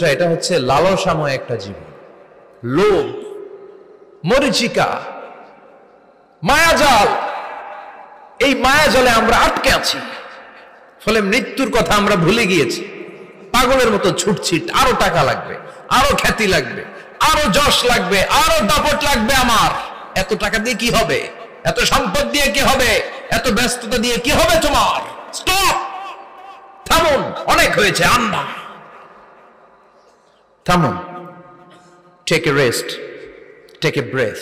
জীবনটা এটা হচ্ছে লালসাময় একটা জীবন, লোভ, মরিচিকা, মায়াজাল। এই মায়াজালে আমরা আটকে আছি, ফলে মৃত্যুর কথা আমরা ভুলে গিয়েছি। পাগলের মতো ছুটছিট, আরো টাকা লাগবে, আরো খ্যাতি লাগবে, আরো যশ লাগবে, আরো দাপট লাগবে। আমার এত টাকা দিয়ে কি হবে, এত সম্পদ দিয়ে কি হবে, এত ব্যস্ততা দিয়ে কি হবে তোমার? স্টপ, থামুন, অনেক হয়েছে, আন্না, থামুন। Take a rest, take a breath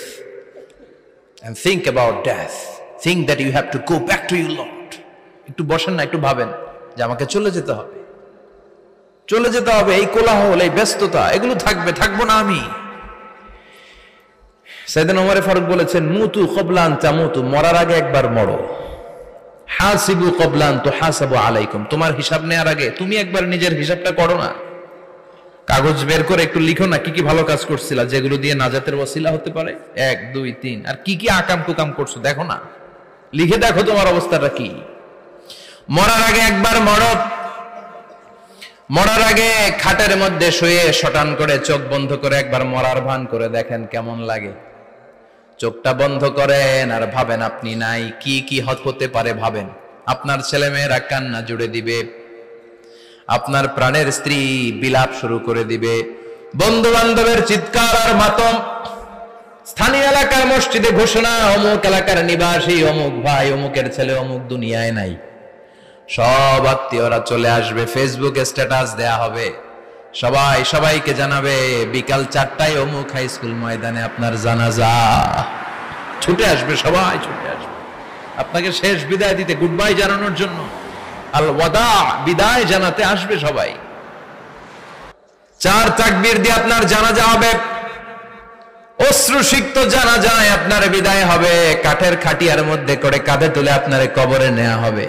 and think about death. Think that you have to go back to your Lord. একটু বসেন না, একটু ভাবেন যে আমাকে চলে যেতে হবে, চলে যেতে হবে। এই কোলাহল, এই ব্যস্ততা, এগুলো থাকবে, থাকবো না আমি। সাইয়েদনা ওমর ফারুক বলেছেন, মুতু ক্বাবলা আন তামুতু, মরার আগে একবার মরো। হাসিবু ক্বাবলা আন তুহাসাবু আলাইকুম, তোমার হিসাব নেওয়ার আগে তুমি একবার নিজের হিসাবটা করো না। কাগজ বের করে একটু লিখো না কি কি ভালো কাজ করছিলা, যেগুলো দিয়ে নাজাতের ওসিলা হতে পারে, 1 2 3, আর কি কি আকাম কুকাম করছো দেখো না, লিখে দেখো তোমার অবস্থাটা কি। মরার আগে একবার মরো। মরার আগে খাটের মধ্যে শুয়ে শটান করে চোখ বন্ধ করে একবার মরার ভান করে দেখেন কেমন লাগে। চোখটা বন্ধ করেন আর ভাবেন আপনি নাই, কি কি হতে পারে ভাবেন। আপনার ছেলে মেয়েরা কান্না জুড়ে দিবে, আপনার প্রাণের স্ত্রী বিলাপ শুরু করে দিবে, বন্ধু বান্ধবের চিৎকার আর মাতম, স্থানীয় এলাকার মসজিদে ঘোষণা, অমুক এলাকার নিবাসী অমুক ভাই অমুকের ছেলে অমুক দুনিয়ায় নাই। সব আত্মীয়রা চলে আসবে, ফেসবুকে স্ট্যাটাস দেয়া হবে, সবাই সবাইকে জানাবে বিকাল 4টায় অমুক হাই স্কুল ময়দানে আপনার জানাজা। ছুটে আসবে, সবাই ছুটে আসবে আপনাকে শেষ বিদায় দিতে, গুড বাই জানানোর জন্য, আল ওয়াদা, বিদায় জানাতে আসবে সবাই। 4 তাকবীর দিয়ে আপনার জানাজা হবে, অশ্রুসিক্ত জানাজায় আপনার বিদায় হবে। কাঠের খাটিয়ার মধ্যে করে কাঁধে তুলে আপনার কবরে নেওয়া হবে।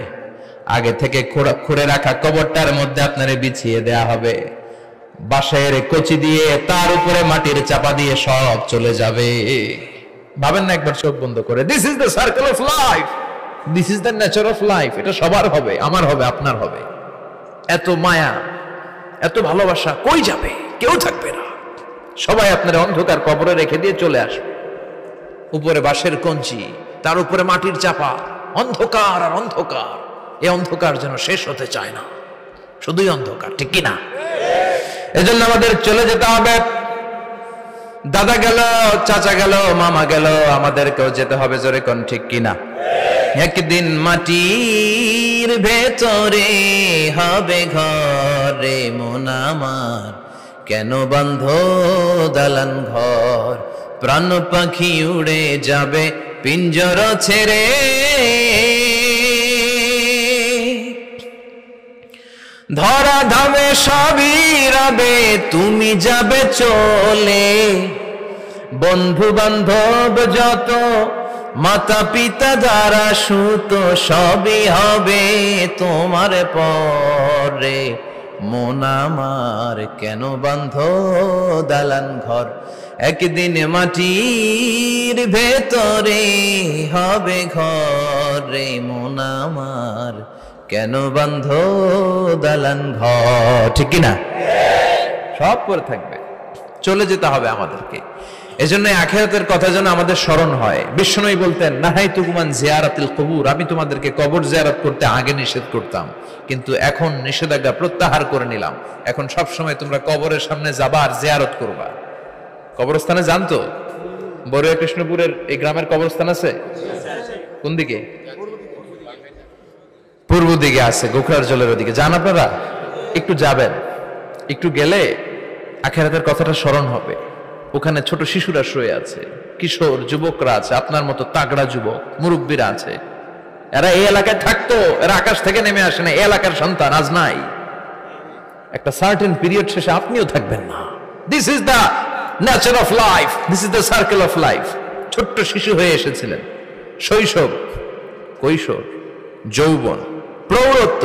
আগে থেকে খুঁড়ে রাখা কবরটার মধ্যে আপনারে বিছিয়ে দেয়া হবে। বাঁশের কচি দিয়ে তার উপরে মাটির চাপা দিয়ে সব চলে যাবে। ভাবেন না একবার চোখ বন্ধ করে, this is the circle of life, this is the nature of life. এটা সবার হবে, আমার হবে, আপনার হবে। এত মায়া, এত ভালোবাসা কই যাবে? কেউ থাকবে না, সবাই আপনার অন্ধকার কবরে রেখে দিয়ে চলে আসবে। উপরে বাঁশের কঞ্চি, তার উপরে মাটির চাপা, অন্ধকার আর অন্ধকার। এই অন্ধকার যেন শেষ হতে চায় না, শুধুই অন্ধকার, ঠিক কিনা? এজন্য আমাদের চলে যেতে হবে। দাদা গেল, চাচা গেল, মামা গেল, আমাদেরকেও যেতে হবে, জোরে কোন ঠিক কিনা? একদিন মাটির ভেতরে হবে ঘরে মন আমার, কেন বন্ধ দালান ঘর, প্রাণ পাখি উড়ে যাবে পিঞ্জর ছেড়ে। ধরা ধামে সবই রবে, তুমি যাবে চলে, বন্ধু বান্ধব যত, মাতা পিতা যারা সুত, সবই হবে তোমার পরে। মন আমার কেন বন্ধ দালান ঘর, একদিন মাটির ভেতরে হবে ঘরে মন আমার, কেন বন্ধ দালান ঘর, ঠিক কিনা? সব পরে থাকবে, চলে যেতে হবে আমাদেরকে। এজন্য আখিরাতের কথা যেন আমাদের স্মরণ হয়। বিশ্বনবী বলতেন, নাহাইতুকুম আন জিয়ারাতিল কুবুর, আমি তোমাদেরকে কবর জিয়ারত করতে আগে নিষেধ করতাম, কিন্তু এখন নিষেধাজ্ঞা প্রত্যাহার করে নিলাম। এখন সব সময় তোমরা কবরের সামনে যাবা আর জিয়ারত করবা। কবরস্থানে জানতো বড়ুয়া কৃষ্ণপুরের এই গ্রামের কবরস্থান আছে কোন দিকে? পূর্ব দিকে আছে, গোখরার জলের ওদিকে। যান আপনারা, একটু যাবেন, একটু গেলে আখিরাতের কথাটা স্মরণ হবে। ওখানে ছোট শিশুরা শুয়ে আছে, কিশোর যুবকরা আছে, আপনার মতো তাগড়া যুবক মুরব্বীরা আছে। এরা এই এলাকায় থাকতো, এরা আকাশ থেকে নেমে আসে না, এই এলাকার সন্তান আজ নাই। একটা সার্টেন পিরিয়ড শেষে আপনিও থাকবেন না। This is the nature of life, this is the circle of life. ছোট্ট শিশু হয়ে এসেছিলেন, শৈশব, কৈশোর, যৌবন, প্রৌঢ়ত্ব।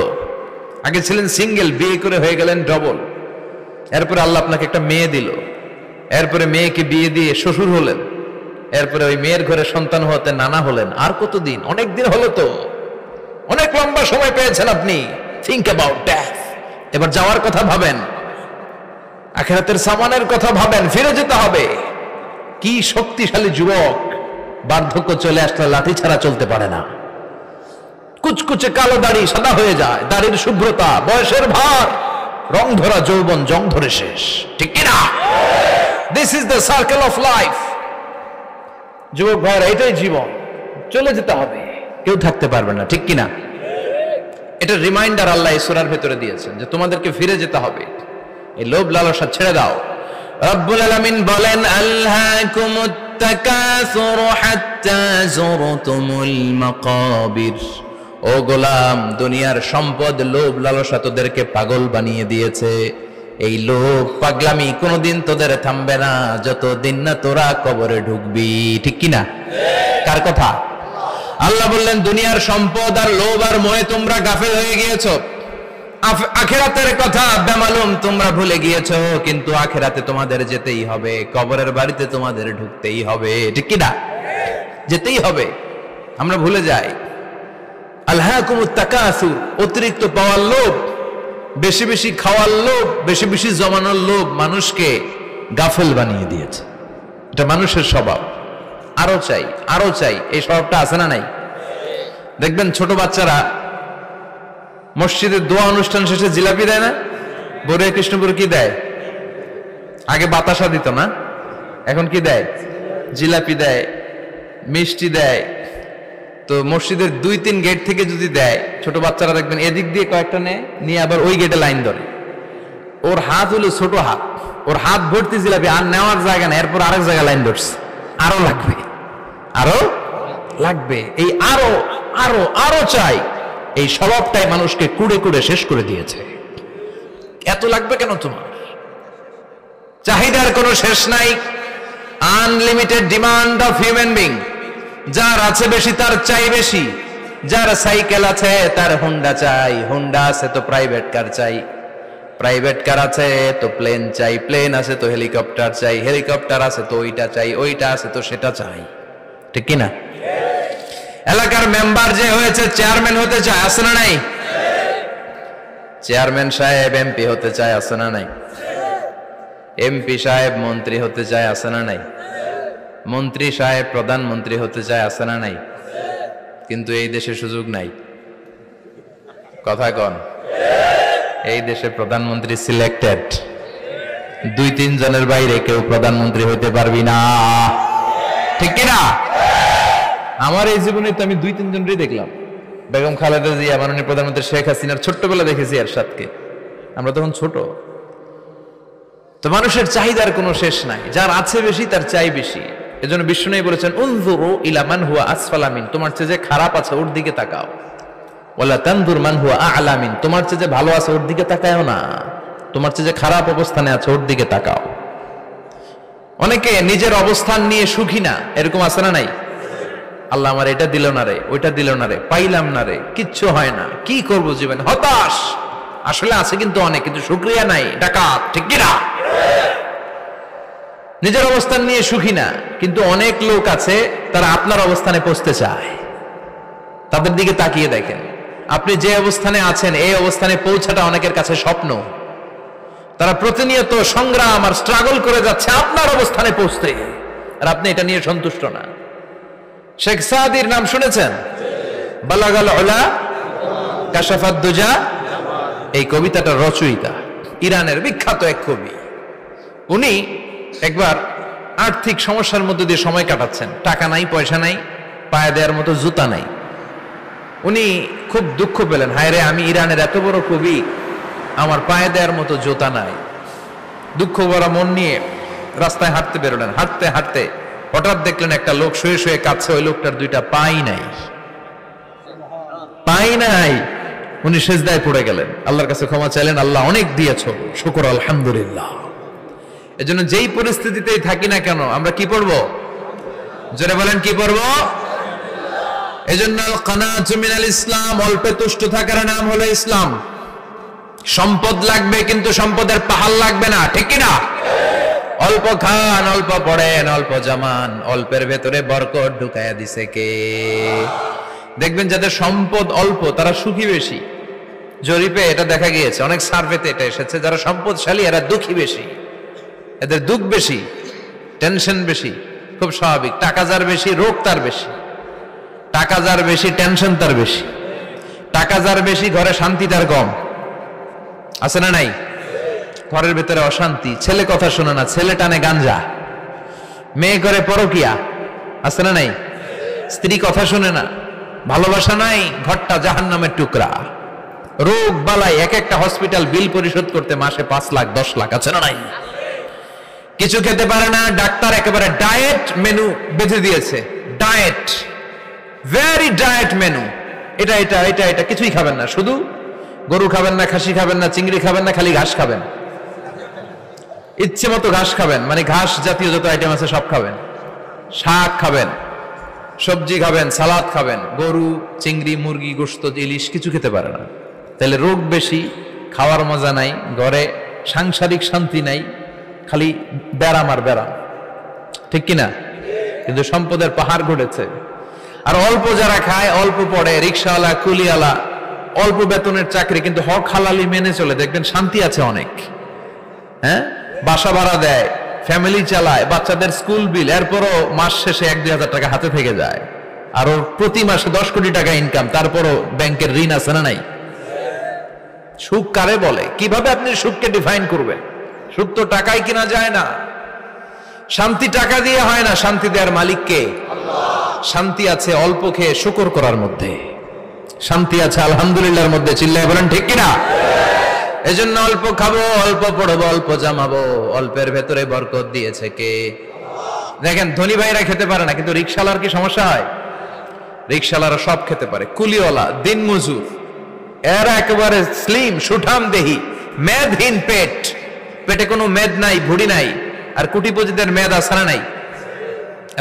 আগে ছিলেন সিঙ্গেল, বিয়ে করে হয়ে গেলেন ডবল। এরপরে আল্লাহ আপনাকে একটা মেয়ে দিল, এরপরে মেয়েকে বিয়ে দিয়ে শ্বশুর হলেন, এরপরে ওই মেয়ের ঘরে সন্তান হতে নানা হলেন। আর কতদিন? অনেক দিন হলো তো, অনেক লম্বা সময় পেয়েছেন আপনি। Think about death. এবার যাওয়ার কথা ভাবেন। আখিরাতের সামানের কথা ভাবেন, ফিরে যেতে হবে। কি শক্তিশালী যুবক, বার্ধক্য চলে আসলে লাঠি ছাড়া চলতে পারে না। কুচকুচে কালো দাড়ি সাদা হয়ে যায়, দাড়ির শুভ্রতা, বয়সের ভার, রং ধরা যৌবন জং ধরে শেষ, ঠিক কিনা? This is the circle of life. যুবক ভাইরা, এটাই জীবন, চলে যেতে হবে, কেউ থাকতে পারবে না, ঠিক কিনা? এটা রিমাইন্ডার আল্লাহ এই সূরার ভেতরে দিয়েছেন যে তোমাদেরকে ফিরে যেতে হবে, এই লোভ লালসা ছেড়ে দাও। রব্বুল আলামিন বলেন, আলহাকুমুত তাকাসুর হাত্তা যুরতুমুল মাকাবির। ও গোলাম, দুনিয়ার সম্পদ, লোভ লালসা তোদেরকে পাগল বানিয়ে দিয়েছে। এই লোভ পাগলামি কোনোদিন তোদের থামবে না যতদিন না তোরা কবরে ঢুকবি, ঠিক কিনা? কার কথা? আল্লাহ বললেন, দুনিয়ার সম্পদ আর লোভ আর মোহে তোমরা গাফেল হয়ে গিয়েছো, আখিরাতের কথা বেমালুম তোমরা ভুলে গিয়েছো। কিন্তু আখিরাতে তোমাদের যেতেই হবে, কবরের বাড়িতে তোমাদের ঢুকতেই হবে, ঠিক কিনা? যেতেই হবে, আমরা ভুলে যাই। আলহাকুমুত তাকাসুর, অতিরিক্ত পাওয়ার লোভ, বেশি বেশি খাওয়ার লোভ, বেশি বেশি জমানোর লোভ মানুষকে গাফেল বানিয়ে দিয়েছে। এটা মানুষের স্বভাব, আরো চাই আরো চাই, এই স্বভাবটা আছে না নাই? দেখবেন ছোট বাচ্চারা মসজিদের দোয়া অনুষ্ঠান শেষে জিলাপি দেয় না? বড়ে কৃষ্ণপুর কি দেয়? আগে বাতাসা দিত না, এখন কি দেয়? জিলাপি দেয়, মিষ্টি দেয়। তো মসজিদের 2-3 গেট থেকে যদি দেয়, ছোট বাচ্চারা দেখবেন এদিক দিয়ে কয়েকটা নিয়ে আবার ওই গেটে লাইন ধরে। ওর হাত হলো ছোট হাত, ওর হাত ভর্তি জিলাপি, আর নেওয়ার জায়গা না, এরপর আরেক জায়গায় লাইন ধরছে, আরো লাগবে আরো লাগবে, এই আরো আরো আরো চাই, এই স্বভাবটাই মানুষকে কুড়ে কুড়ে শেষ করে দিয়েছে। এত লাগবে কেন তোমার? চাহিদার কোনো শেষ নাই, unlimited demand of human being. যার আছে বেশি তার চাই বেশি, যার সাইকেল আছে তার হুন্ডা চাই, হুন্ডা আছে তো প্রাইভেট কার চাই, প্রাইভেট কার আছে তো প্লেন চাই, প্লেন আছে তো হেলিকপ্টার চাই, হেলিকপ্টার আছে তো ওইটা চাই, ওইটা আছে তো সেটা চাই, ঠিক কিনা? এলাকার মেম্বার যে হয়েছে চেয়ারম্যান হতে চায়, আছে না নাই? চেয়ারম্যান সাহেব এমপি হতে চায়, আছে না নাই? এমপি সাহেব মন্ত্রী হতে চায়, আছে না নাই? মন্ত্রী সাহেব প্রধানমন্ত্রী হতে চায়, আছে না নাই? কিন্তু এই দেশে সুযোগ নাই, কথা কন। এই দেশে প্রধানমন্ত্রী সিলেক্টেড, 2-3 জনের বাইরে কেউ প্রধানমন্ত্রী হইতে পারবি না, ঠিক কিনা? আমার এই জীবনে তো আমি 2-3 জনই দেখলাম। বেগম খালেদা জিয়া, মাননীয় প্রধানমন্ত্রী শেখ হাসিনার ছোট্টবেলা দেখেছি এরশাদকে, আমরা তখন ছোট। তো মানুষের চাহিদার কোনো শেষ নাই, যার আছে বেশি তার চাই বেশি। এজন্য বিষ্ণু বলেছেন, উনজুরু ইলা মান হুয়া আসফালা মিন, তোমার চেয়ে যে খারাপ আছে ওর দিকে তাকাও। ওয়ালা তানজুর মান হুয়া আ'লা মিন, তোমার চেয়ে যে ভালো আছে ওর দিকে তাকায়ও না, তোমার চেয়ে যে খারাপ অবস্থানে আছে ওর দিকে তাকাও। অনেকে নিজের অবস্থান নিয়ে সুখী না, এরকম আছে না নাই? আল্লাহ আমার এটা দিল না রে, ওইটা দিল না রে, পাইলাম না রে, কিচ্ছু হয় না, কি করব জীবনে, হতাশ। আসলে আছে কিন্তু অনেক, কিন্তু শুকরিয়া নাই, ডাকাত, ঠিক কিনা? নিজের অবস্থান নিয়ে সুখী না, কিন্তু অনেক লোক আছে তারা আপনার অবস্থানে পৌঁছতে চায়। তাদের দিকে তাকিয়ে দেখেন, আপনি যে অবস্থানে আছেন এই অবস্থানে পৌঁছাটা অনেকের কাছে স্বপ্ন। তারা প্রতিনিয়ত সংগ্রাম আর স্ট্রাগল করে যাচ্ছে আপনার অবস্থানে পৌঁছতে, আর আপনি এটা নিয়ে সন্তুষ্ট না। শেখ সাদির নাম শুনেছেন? বালাগাল উলা কাশাফাত দুজা, এই কবিতাটা রচয়িতা, ইরানের বিখ্যাত এক কবি। উনি একবার আর্থিক সমস্যার মধ্যে দিয়ে সময় কাটাচ্ছেন, টাকা নাই, পয়সা নাই, পায়ে দেওয়ার মতো জুতা নাই। উনি খুব দুঃখ পেলেন, হায় রে, আমি ইরানের এত বড় কবি, আমার পায়ে দেওয়ার মতো জুতা নাই। দুঃখ ভরা মন নিয়ে রাস্তায় হাঁটতে বেরোলেন। হাঁটতে হাঁটতে হঠাৎ দেখলেন একটা লোক শুয়ে শুয়ে কাঁদছে, ওই লোকটার 2টা পাই নাই, পাই নাই। উনি সেজদায় পড়ে গেলেন, আল্লাহর কাছে ক্ষমা চাইলেন, আল্লাহ অনেক দিয়েছো, শুকর আলহামদুলিল্লাহ। এজন্য যেই পরিস্থিতিতেই থাকি না কেন আমরা কি পড়বো? জোরে বলেন, কি পড়বো? এজন্য কানাতু মিনাল ইসলাম, অল্পে তুষ্ট থাকার নাম হলো ইসলাম। সম্পদ লাগবে কিন্তু সম্পদের পাহাড় লাগবে না, ঠিক কিনা? অল্প খান, অল্প পড়েন, অল্প জামান, অল্পের ভেতরে বরকত ঢুকায়া দিছে কে? দেখবেন যাদের সম্পদ অল্প তারা সুখী বেশি। জরিপে এটা দেখা গিয়েছে, অনেক সার্ভেতে এটা এসেছে, যারা সম্পদশালী এরা দুঃখী বেশি। এদের দুঃখ বেশি, টেনশন বেশি, খুব স্বাভাবিক। টাকা যার বেশি, রোগ তার বেশি। টাকা যার বেশি, টেনশন তার বেশি। টাকা যার বেশি, ঘরে শান্তি তার কম। আছে না নাই? ঘরের ভেতরে অশান্তি, ছেলে কথা শোনে না, ছেলে টানে গাঞ্জা, মেয়ে করে পরকিয়া। আছে না নাই? স্ত্রী কথা শুনে না, ভালোবাসা নাই, ঘরটা জাহান্নামের টুকরা। রোগ বালাই, এক একটা হসপিটাল বিল পরিশোধ করতে মাসে 5 লাখ 10 লাখ। আছে না নাই? কিছু খেতে পারে না, ডাক্তার একেবারে ডায়েট মেনু বেঁধে দিয়েছে। Diet, very diet menu. এটা এটা এটা এটা কিছুই খাবেন না, শুধু গরু খাবেন না, খাসি খাবেন না, চিংড়ি খাবেন না, খালি ঘাস খাবেন। ইচ্ছে মতো ঘাস খাবেন, মানে ঘাস জাতীয় যত আইটেম আছে সব খাবেন। শাক খাবেন, সবজি খাবেন, সালাদ খাবেন। গরু, চিংড়ি, মুরগি, গোশত, ইলিশ কিছু খেতে পারে না। তাহলে রোগ বেশি, খাওয়ার মজা নাই, ঘরে সাংসারিক শান্তি নাই, খালি ব্যারাম আর ব্যারাম। ঠিক কিনা? কিন্তু সম্পদের পাহাড় ঘটেছে। আর অল্প যারা খায়, অল্প পড়ে, রিক্সাওয়ালা, কুলিওয়ালা, অল্প বেতনের চাকরি, কিন্তু হক হালালি মেনে চলে, দেখবেন শান্তি আছে অনেক। হ্যাঁ, বাসা ভাড়া দেয়, ফ্যামিলি চালায়, বাচ্চাদের স্কুল বিল, এরপরও মাস শেষে 1-2 হাজার টাকা হাতে থেকে যায়। আর ওর প্রতি মাসে 10 কোটি টাকা ইনকাম, তারপরও ব্যাংকের ঋণ আছে না নাই? সুখ কারে বলে? কিভাবে আপনি সুখকে ডিফাইন করবেন? সুখ তো টাকায় কিনা যায় না। শান্তি টাকা দিয়ে হয় না, শান্তি দেওয়ার মালিক কে? শান্তি আছে অল্প খেয়ে শুকর করার মধ্যে, শান্তি আছে আলহামদুলিল্লাহর মধ্যে। চিল্লায় বলেন ঠিক কিনা? এজন্য অল্প খাবো, অল্প পড়বো, অল্প জামাবো, অল্পের ভেতরে বরকত দিয়েছে কে? দেখেন, ধনী ভাইরা খেতে পারে না, কিন্তু রিক্সাওয়ালার কি সমস্যা হয়? রিক্সাওয়ালারা সব খেতে পারে। কুলিওয়ালা, দিন মজুর, এরা একেবারে স্লিম, সুঠাম দেহি, মেদহীন পেট, পেটে কোনো মেদ নাই, ভুড়ি নাই। আর কোটিপতিদের মেদ আছে না নাই?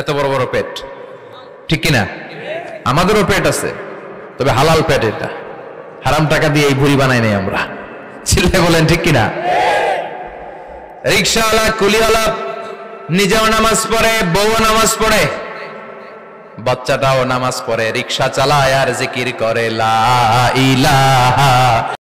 এত বড় বড় পেট। ঠিক কিনা? আমাদেরও পেট আছে, তবে হালাল পেট। এটা হারাম টাকা দিয়ে এই ভুড়ি বানাই নাই আমরা। ছেলে বলেন ঠিক কিনা? রিক্সাওয়ালা, কুলিওয়ালা নিজেও নামাজ পড়ে, বউ নামাজ পড়ে, বাচ্চাটাও নামাজ পড়ে, রিক্সা চালায় আর জিকির করে লা ইলাহা